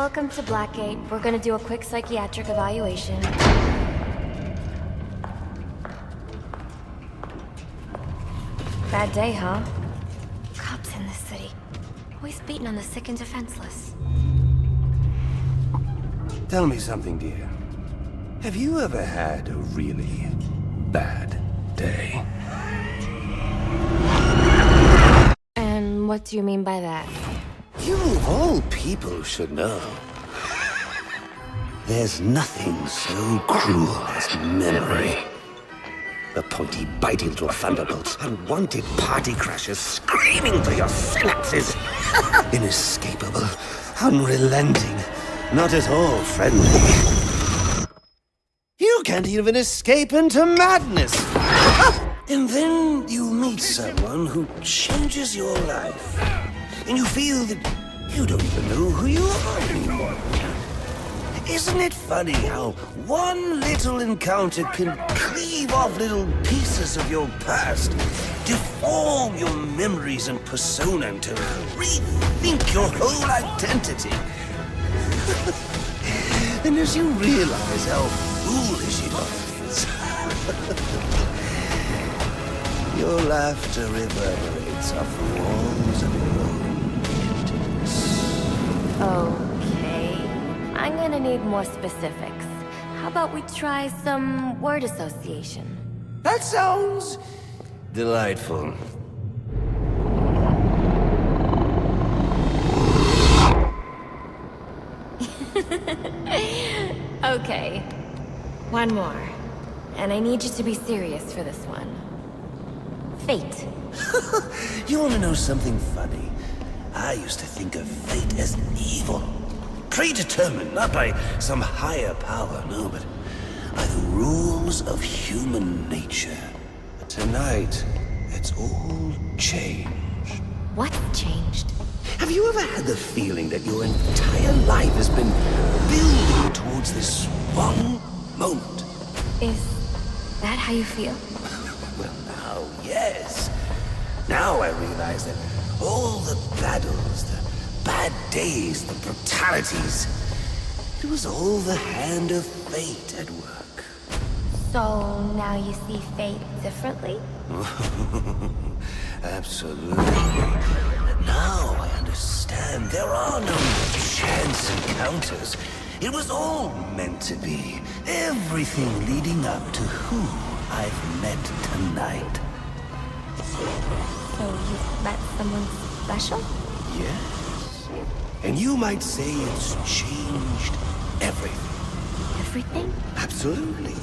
Welcome to Blackgate. We're gonna do a quick psychiatric evaluation. Bad day, huh? Cops in this city. Always beating on the sick and defenseless. Tell me something, dear. Have you ever had a really bad day? And what do you mean by that? You of all people should know. There's nothing so cruel as memory. The pointy, bitey little thunderbolts, unwanted party crashers screaming through your synapses. Inescapable, unrelenting, not at all friendly. You can't even escape into madness. And then you meet someone who changes your life. And you feel that you don't even know who you are anymore. Isn't it funny how one little encounter can cleave off little pieces of your past, deform your memories and persona, and to rethink your whole identity? And as you realize how foolish it all is, your laughter reverberates off the walls of your own emptiness. Okay. I'm gonna need more specifics. How about we try some word association? That sounds delightful. Okay. One more. And I need you to be serious for this one. Fate. You want to know something funny? I used to think of fate as evil. Predetermined, not by some higher power, no, but by the rules of human nature. But tonight, it's all changed. What's changed? Have you ever had the feeling that your entire life has been building towards this one moment? Is that how you feel? Well, now, yes. Now I realize that all the battles, the bad days, the brutalities, it was all the hand of fate at work. So now you see fate differently? Absolutely. Now I understand there are no chance encounters. It was all meant to be. Everything leading up to who I've met tonight. So you've met someone special? Yes. And you might say it's changed everything. Everything? Absolutely.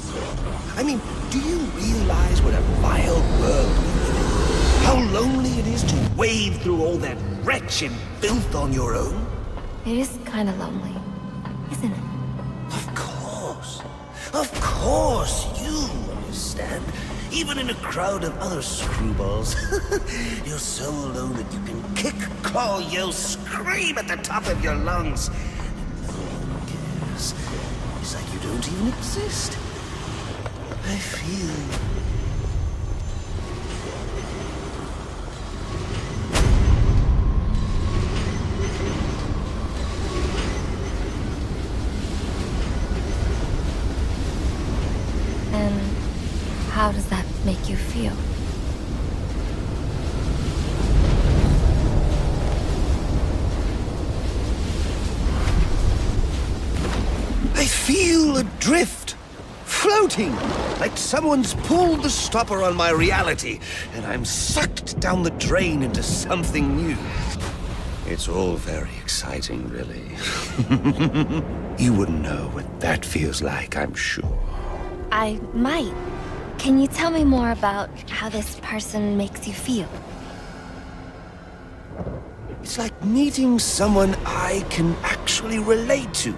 I mean, do you realize what a vile world we live in? How lonely it is to wade through all that wretched filth on your own? It is kind of lonely, isn't it? Of course. Of course, you understand. Even in a crowd of other screwballs, you're so alone that you can kick, claw, yell, scream at the top of your lungs. And no one cares. It's like you don't even exist. I feel... And how does that make you feel? I feel adrift, floating, like someone's pulled the stopper on my reality, and I'm sucked down the drain into something new. It's all very exciting, really. You wouldn't know what that feels like, I'm sure. I might. Can you tell me more about how this person makes you feel? It's like meeting someone I can actually relate to.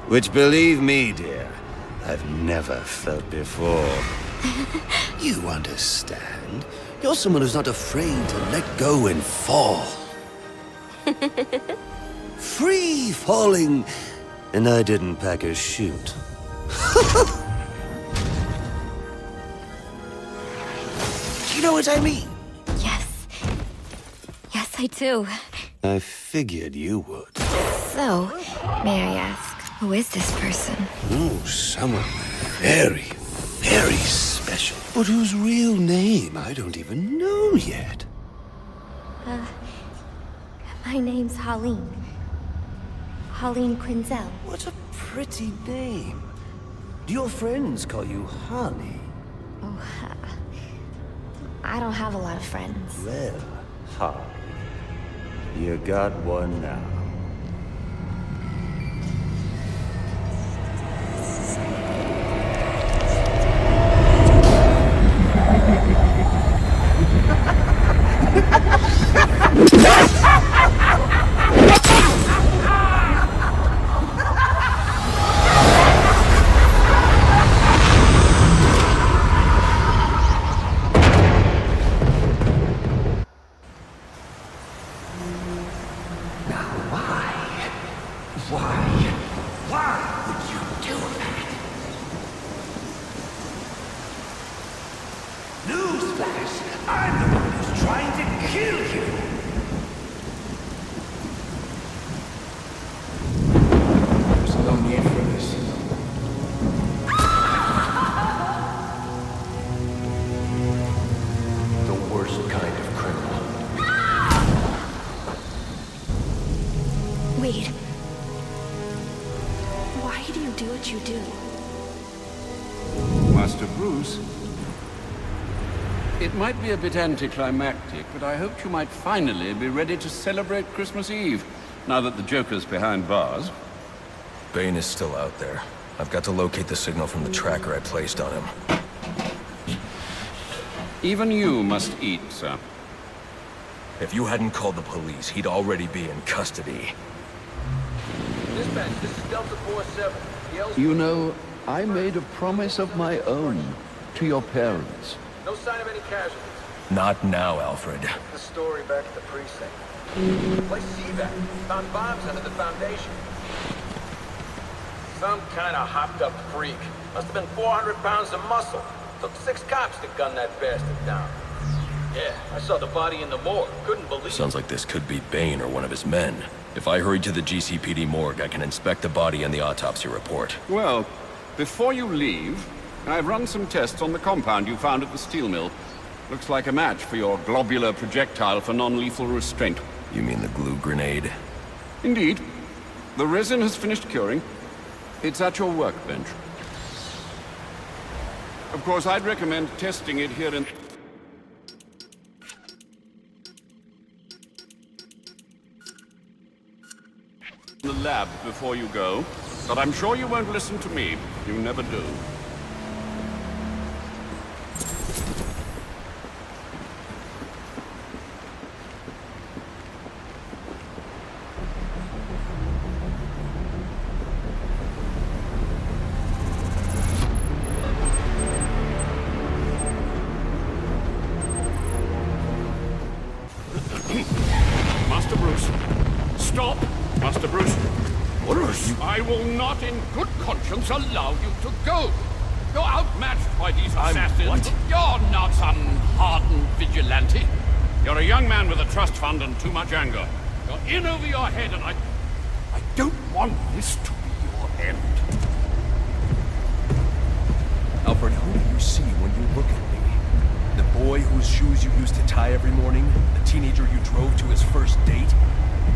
Which, believe me, dear, I've never felt before. You understand? You're someone who's not afraid to let go and fall. Free falling, and I didn't pack a chute. You know what I mean? Yes. Yes, I do. I figured you would. So, may I ask, who is this person? Oh, someone very, very special. But whose real name I don't even know yet. My name's Harleen. Harleen Quinzel. What a pretty name. Do your friends call you Harley? Oh, I don't have a lot of friends. Well, Harley, you got one now. Why would you do that? Newsflash! I'm the one who's trying to kill you! There's no need for this. The worst kind of criminal. Wait. Why do you do what you do? Master Bruce, it might be a bit anticlimactic, but I hoped you might finally be ready to celebrate Christmas Eve, now that the Joker's behind bars. Bane is still out there. I've got to locate the signal from the tracker I placed on him. Even you must eat, sir. If you hadn't called the police, he'd already be in custody. Dispatch, this is Delta 47. You know, I made a promise of my own to your parents. No sign of any casualties. Not now, Alfred. The story back at the precinct. Place CVAC. Found bombs under the foundation. Some kind of hopped-up freak. Must have been 400 pounds of muscle. Took 6 cops to gun that bastard down. Yeah, I saw the body in the morgue. Couldn't believe it. Sounds like this could be Bane or one of his men. If I hurry to the GCPD morgue, I can inspect the body and the autopsy report. Well, before you leave, I've run some tests on the compound you found at the steel mill. Looks like a match for your globular projectile for non-lethal restraint. You mean the glue grenade? Indeed. The resin has finished curing. It's at your workbench. Of course, I'd recommend testing it here in the lab before you go, but I'm sure you won't listen to me. You never do. Master Bruce, stop! Master Bruce. Bruce, I will not in good conscience allow you to go. You're outmatched by these assassins. What? You're not some hardened vigilante. You're a young man with a trust fund and too much anger. You're in over your head, and I don't want this to be your end. Alfred, who do you see when you look at me? The boy whose shoes you used to tie every morning? The teenager you drove to his first date?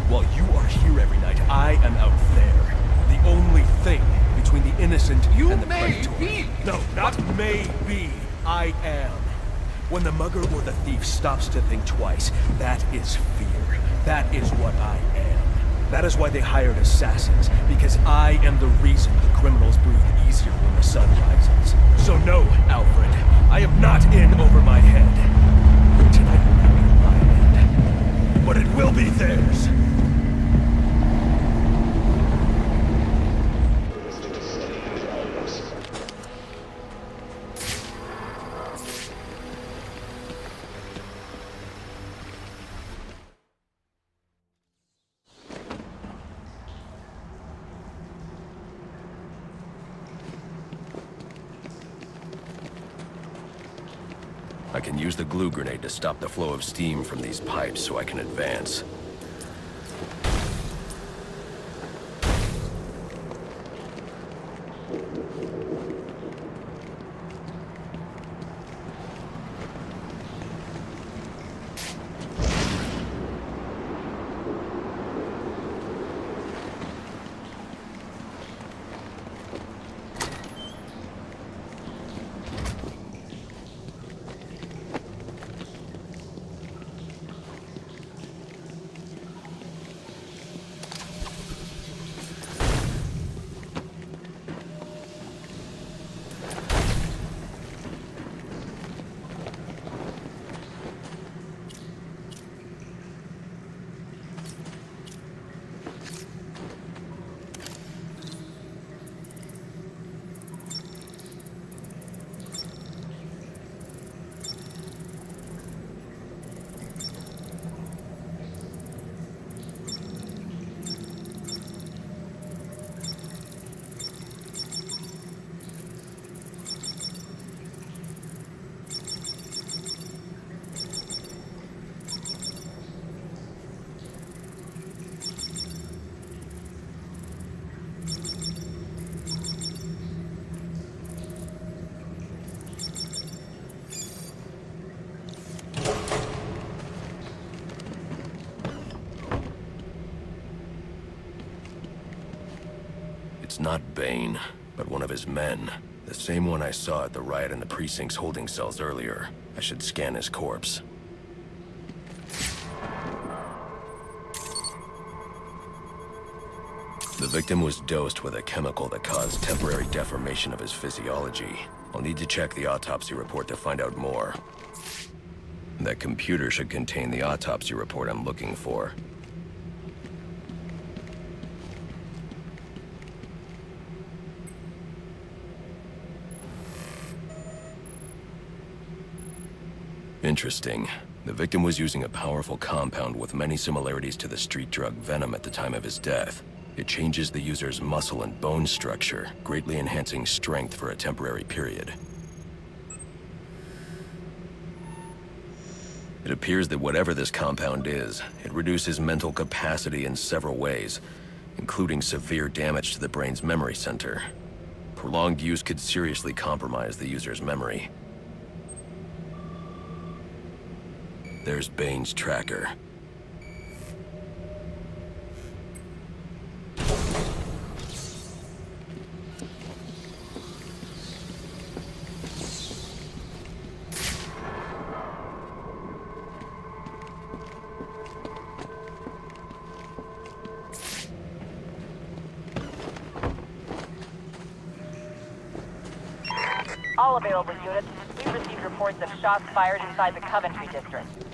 While you are here every night, I am out there. The only thing between the innocent and the predator. Be. No, not maybe. I am. When the mugger or the thief stops to think twice, that is fear. That is what I am. That is why they hired assassins, because I am the reason the criminals breathe easier when the sun rises. So no, Alfred, I am not in over my head. Tonight will not be my end, but it will be theirs. I can use the glue grenade to stop the flow of steam from these pipes so I can advance. It's not Bane, but one of his men. The same one I saw at the riot in the precinct's holding cells earlier. I should scan his corpse. The victim was dosed with a chemical that caused temporary deformation of his physiology. I'll need to check the autopsy report to find out more. That computer should contain the autopsy report I'm looking for. Interesting. The victim was using a powerful compound with many similarities to the street drug Venom at the time of his death. It changes the user's muscle and bone structure, greatly enhancing strength for a temporary period. It appears that whatever this compound is, it reduces mental capacity in several ways, including severe damage to the brain's memory center. Prolonged use could seriously compromise the user's memory. There's Bane's tracker. All available units, we've received reports of shots fired inside the Coventry district.